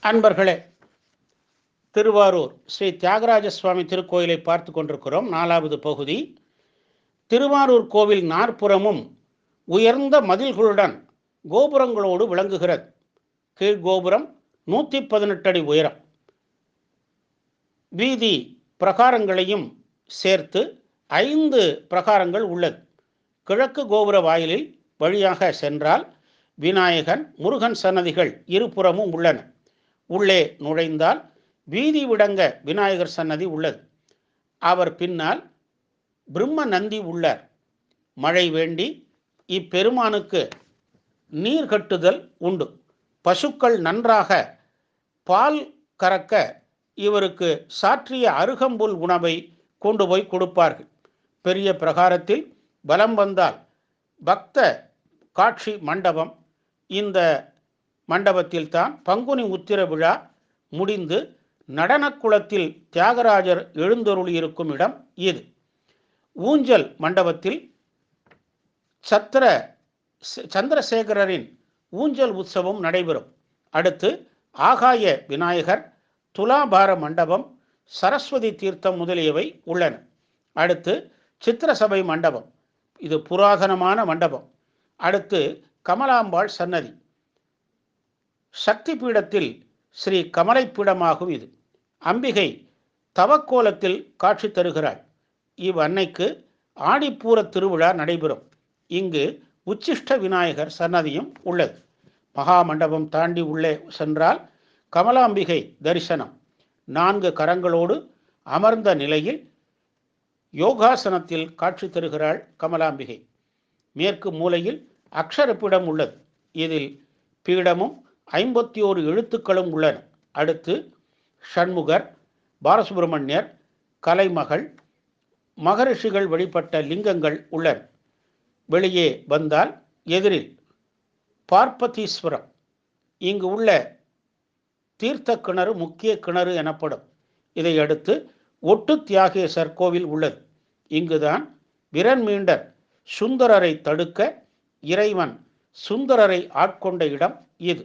அன்பர்களே, திருவாரூர் ஸ்ரீ தியாகராஜ சுவாமி திருக்கோயிலை பார்த்து கொண்டிருக்கிறோம். 4வது பகுதி. திருவாரூர் கோவில் நாற்புறமும் உயர்ந்த மதில்களுடன் கோபுரங்களோடு விளங்குகிறது. கீழ்கோபுரம் 118 அடி உயரம். வீதி பிரகாரங்களையும் சேர்த்து 5 பிரகாரங்கள் உள்ளது. கிழக்கு கோபுர வாயிலில் வழியாக சென்றால் விநாயகன், முருகன் சன்னதிகள் இருபுறமும் உள்ளன. உள்ளே நுழைந்தால் வீதி விடங்க விநாயகர் சன்னதி உள்ளது. அவர் பின்னால் பிரம்ம நந்தி உள்ளார். மழை வேண்டி இப்பெருமானுக்கு நீர் கட்டுதல் உண்டு. பசுக்கள் நன்றாக பால் கறக்க இவருக்கு சாற்றிய அருகம்புல் உணவை கொண்டு போய் கொடுப்பார்கள். பெரிய பிரகாரத்தில் பலம் வந்தால் பக்த காட்சி மண்டபம். இந்த மண்டபத்தில் தான் பங்குனி உத்திர விழா முடிந்து நடனக்குளத்தில் தியாகராஜர் எழுந்தருளி இருக்கும் இடம் இது. ஊஞ்சல் மண்டபத்தில் சந்திரசேகரரின் ஊஞ்சல் உற்சவம் நடைபெறும். அடுத்து ஆகாய விநாயகர், துலாபார மண்டபம், சரஸ்வதி தீர்த்தம் முதலியவை உள்ளன. அடுத்து சித்திரசபை மண்டபம், இது புராதனமான மண்டபம். அடுத்து கமலாம்பாள் சன்னதி. சக்தி பீடத்தில் ஸ்ரீ கமலை பீடமாகும் இது. அம்பிகை தவக்கோலத்தில் காட்சி தருகிறாள். இவ்வன்னைக்கு ஆடிப்பூர திருவிழா நடைபெறும். இங்கு உச்சிஷ்ட விநாயகர் சன்னதியும் உள்ளது. மகா மண்டபம் தாண்டி உள்ளே சென்றால் கமலாம்பிகை தரிசனம். 4 கரங்களோடு அமர்ந்த நிலையில் யோகாசனத்தில் காட்சி தருகிறாள் கமலாம்பிகை. மேற்கு மூலையில் அக்ஷர பீடம் உள்ளது. இதில் பீடமும் 51 எழுத்துக்களும் உள்ளன. அடுத்து ஷண்முகர், பாலசுப்பிரமணியர், கலைமகள், மகரிஷிகள் வழிபட்ட லிங்கங்கள் உள்ளன. வெளியே வந்தால் எதிரில் பார்ப்பதீஸ்வரம். இங்கு உள்ள தீர்த்த கிணறு முக்கிய கிணறு எனப்படும். இதை அடுத்து ஒட்டு தியாகேசர் கோவில் உள்ளது. இங்குதான் விரண்மீண்டர் சுந்தரரை தடுக்க இறைவன் சுந்தரரை ஆட்கொண்ட இடம் இது.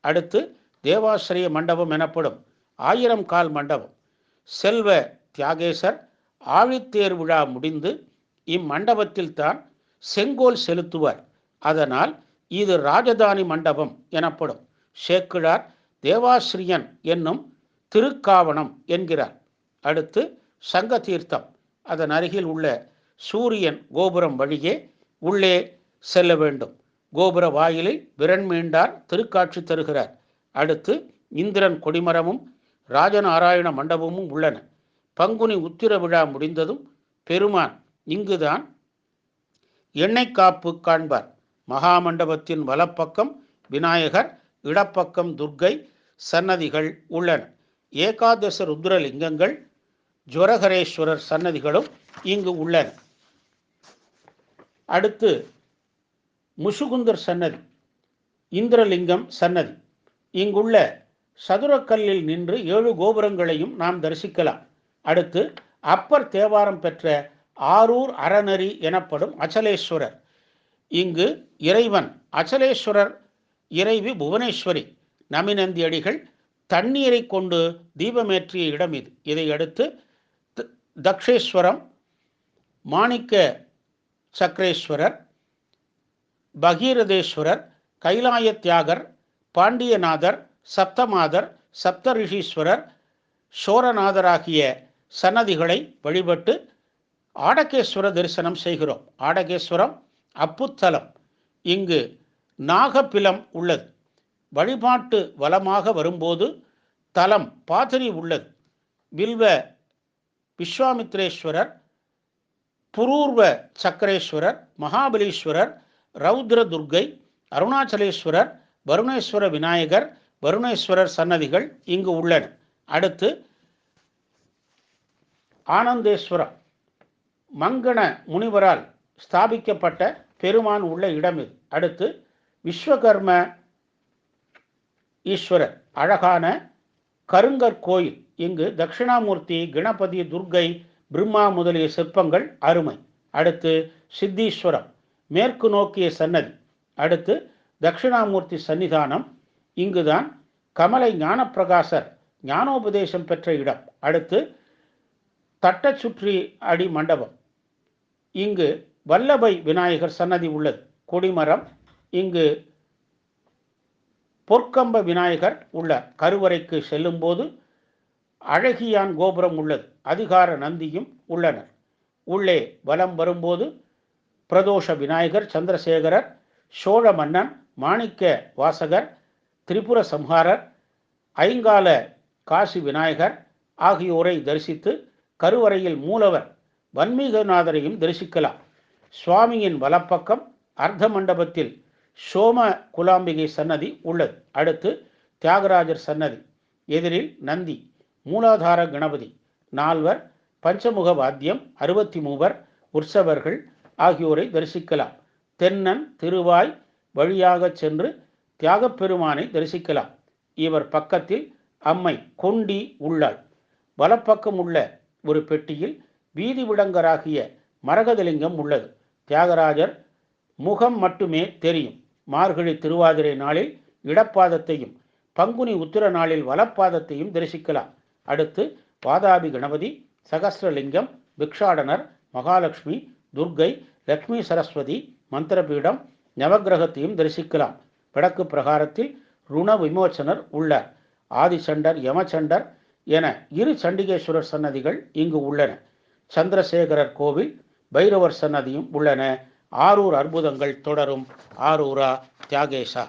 அடுத்து தேவாசிரிய மண்டபம் எனப்படும் 1000 கால் மண்டபம். செல்வ தியாகேசர் ஆழித்தேர் விழா முடிந்து இம்மண்டபத்தில் தான் செங்கோல் செலுத்துவார். அதனால் இது ராஜதானி மண்டபம் எனப்படும். சேக்கிழார் தேவாசிரியன் என்னும் திருக்காவணம் என்கிறார். அடுத்து சங்க தீர்த்தம். அதன் அருகில் உள்ள சூரியன் கோபுரம் வழியே உள்ளே செல்ல வேண்டும். கோபுர வாயிலில் விரண்மீண்டார் திருக்காட்சி தருகிறார். அடுத்து இந்திரன் கொடிமரமும் ராஜநாராயண மண்டபமும் உள்ளன. பங்குனி உத்திர விழா முடிந்ததும் பெருமான் இங்குதான் எண்ணெய் காப்பு காண்பார். மகாமண்டபத்தின் வலப்பக்கம் விநாயகர், இடப்பக்கம் துர்க்கை சன்னதிகள் உள்ளன. ஏகாதச ருத்ரலிங்கங்கள், ஜுவரகரேஸ்வரர் சன்னதிகளும் இங்கு உள்ளன. அடுத்து முசுகுந்தர் சன்னதி, இந்திரலிங்கம் சன்னதி. இங்குள்ள சதுரக்கல்லில் நின்று 7 கோபுரங்களையும் நாம் தரிசிக்கலாம். அடுத்து அப்பர் தேவாரம் பெற்ற ஆரூர் அறநெறி எனப்படும் அச்சலேஸ்வரர். இங்கு இறைவன் அச்சலேஸ்வரர், இறைவி புவனேஸ்வரி, நமிநந்தி அடிகள் தண்ணீரை கொண்டு தீபமேற்றிய இடம் இது. இதை அடுத்து தக்ஷேஸ்வரம், மாணிக்க சக்கரேஸ்வரர், பகீரதேஸ்வரர், கைலாய தியாகர், பாண்டியநாதர், சப்தமாதர், சப்தரிஷீஸ்வரர், சோரநாதராகிய சன்னதிகளை வழிபட்டு ஆடகேஸ்வர தரிசனம் செய்கிறோம். ஆடகேஸ்வரம் அப்புத்தலம். இங்கு நாகப்பிலம் உள்ளது. வழிபாட்டு வலமாக வரும்போது தலம் பாதிரி உள்ளது. வில்வ விஸ்வாமித்ரேஸ்வரர், புரூர்வ சக்கரேஸ்வரர், மகாபலீஸ்வரர், ரௌத்ர துர்க்கை, அருணாச்சலேஸ்வரர், வருணேஸ்வர விநாயகர், வருணேஸ்வரர் சன்னதிகள் இங்கு உள்ளன. அடுத்து ஆனந்தேஸ்வரம், மங்கண முனிவரால் ஸ்தாபிக்கப்பட்ட பெருமான் உள்ள இடம் இது. அடுத்து விஸ்வகர்ம ஈஸ்வரர், அழகான கருங்கற்கோயில். இங்கு தட்சிணாமூர்த்தி, கணபதி, துர்க்கை, பிரம்மா முதலிய சிற்பங்கள் அருமை. அடுத்து சித்தீஸ்வரம், மேற்கு நோக்கிய சன்னதி. அடுத்து தட்சிணாமூர்த்தி சன்னிதானம். இங்குதான் கமலை ஞானப்பிரகாசர் ஞானோபதேசம் பெற்ற இடம். அடுத்து தட்டச் சுற்றி அடி மண்டபம். இங்கு வல்லபை விநாயகர் சன்னதி உள்ளது. கொடிமரம். இங்கு பொற்கம்ப விநாயகர் உள்ளார். கருவறைக்கு செல்லும் போது அழகியான் கோபுரம் உள்ளது. அதிகார நந்தியும் உள்ளனர். உள்ளே வலம் வரும்போது பிரதோஷ விநாயகர், சந்திரசேகரர், சோழ மன்னன், மாணிக்க வாசகர், திரிபுர சம்ஹாரர், ஐங்கால காசி விநாயகர் ஆகியோரை தரிசித்து கருவறையில் மூலவர் வன்மீகநாதரையும் தரிசிக்கலாம். சுவாமியின் வலப்பக்கம் அர்த்த மண்டபத்தில் சோம குலாம்பிகை சன்னதி உள்ளது. அடுத்து தியாகராஜர் சன்னதி. எதிரில் நந்தி, மூலாதார கணபதி, நால்வர், பஞ்சமுக வாத்தியம், 63 உற்சவர்கள் ஆகியோரை தரிசிக்கலாம். தென்னன் திருவாய் வழியாக சென்று தியாகப்பெருமானை தரிசிக்கலாம். இவர் பக்கத்தில் அம்மை கொண்டி உள்ளாள். வலப்பக்கம் உள்ள ஒரு பெட்டியில் வீதி விடங்கராகிய மரகதலிங்கம் உள்ளது. தியாகராஜர் முகம் மட்டுமே தெரியும். மார்கழி திருவாதிரை நாளில் இடப்பாதத்தையும் பங்குனி உத்திர நாளில் வலப்பாதத்தையும் தரிசிக்கலாம். அடுத்து வாதாபி கணபதி, சகஸ்ரலிங்கம், பிக்ஷாடனர், மகாலட்சுமி, துர்கை, லட்சுமி சரஸ்வதி, மந்திரபீடம், நவகிரகத்தையும் தரிசிக்கலாம். வடக்கு பிரகாரத்தில் ருண விமோச்சனர் உள்ளார். ஆதிசண்டர், யமச்சண்டர் என 2 சண்டிகேஸ்வரர் சன்னதிகள் இங்கு உள்ளன. சந்திரசேகரர் கோவில், பைரவர் சன்னதியும் உள்ளன. ஆரூர் அற்புதங்கள் தொடரும். ஆரூரா தியாகேசா.